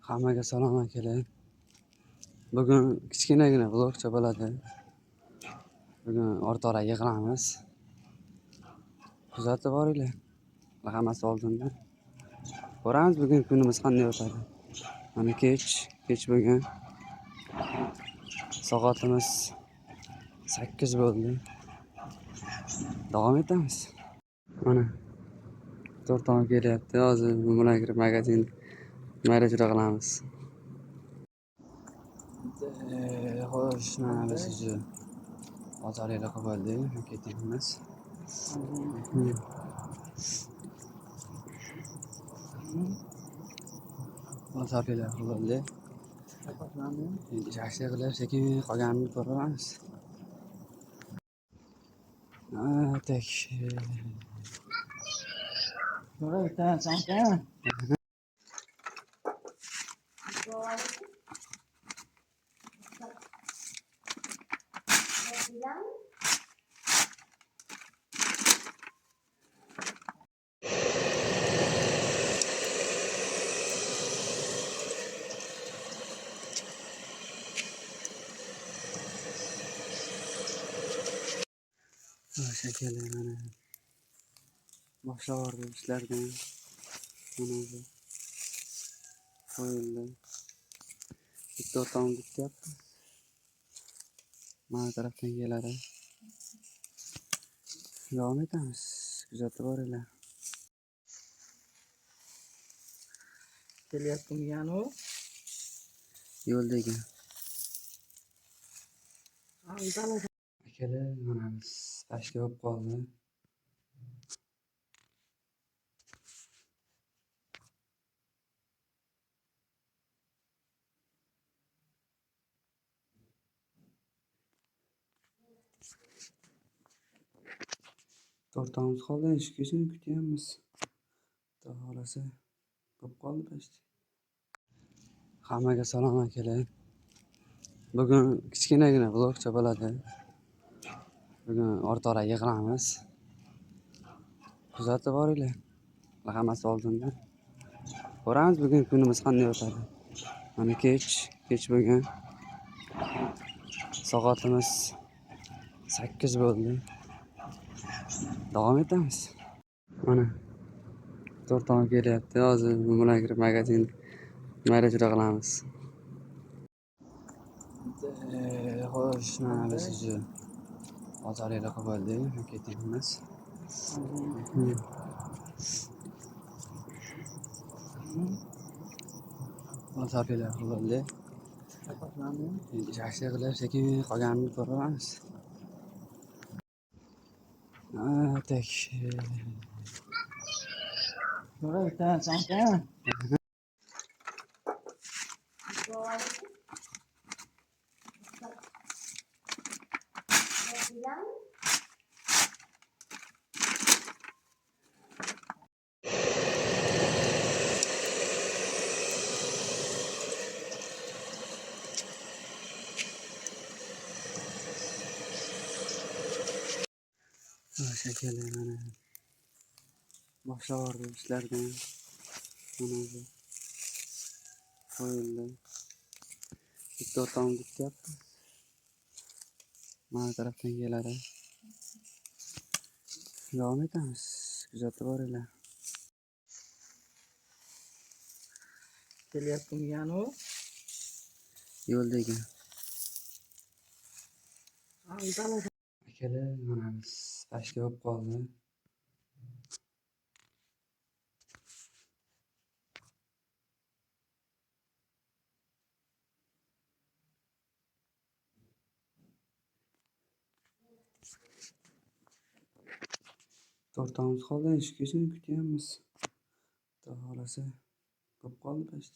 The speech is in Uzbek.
Hammaga salom akalar. Bugun kichkinagina vlogcha bo'ladi. Bugun o'rtoqlar yig'ilamiz. Kuzatib boringlar. Hammasi oldinda. Ko'ramiz bugun kunimiz qanday o'tadi. Mana kech bugun. Soatimiz 8 bo'ldi. Davom etamiz. Mana to'rtdan kelyapti. Hozir bu bilan kirib magazin mayda-chuyda qilamiz. Xo'sh, mana biz sizni bozorga qilib oldik. Ketamiz. Bozorga qilib oldik. Endi shaxsiy qilib sekin qolganini ko'ramiz. Tak. Şekerler mana boshlavordi ishlardan. Mana bu qo'yildi. Bitta o'rtog'im ketyapti. Mana tarafdan keladi. Davom etamiz. Kuzatib boringlar. Kelyaptimi yani u? Yo'lda ekan. Akalar, mana biz pastga olib qoldi. To'rtamiz qoldi, ish kechini kutyapmiz. Xudo xolasa bo'lib qoldi past. Hammaga salom akalar. Bugun kichkinagina vlogcha bo'ladi. Bugun o'rtoqlar yig'ilamiz. Kuzatib boringlar. Hammasi oldinda. Ko'ramiz bugun kunimiz qanday o'tadi. Mana kech bugun. Soatimiz 8 bo'ldi. Davom etamiz. Mana to'rtdan kelyapti. Hozir bu bilan kirib magazin mayda-chuyda qilamiz. Xo'sh, mana biz sizni bozorga qilib oldik. Ketamiz. Bozorga qilib oldik. Endi shaxsiy qilib sekin qolganini ko'ramiz. Tak. Şekerler mana boshlavordi ishlardan. Mana bu qo'yildi. Bitta o'rtog'im ketyapti. Mana tarafdan keladi. Davom etamiz. Kuzatib boringlar. Kelyaptimi yani u? Yo'lda ekan. Akalar, mana biz pastga olib qoldi. To'rtamiz qoldi, ish kechini kutyapmiz. Xudo xolasa bo'lib qoldi past.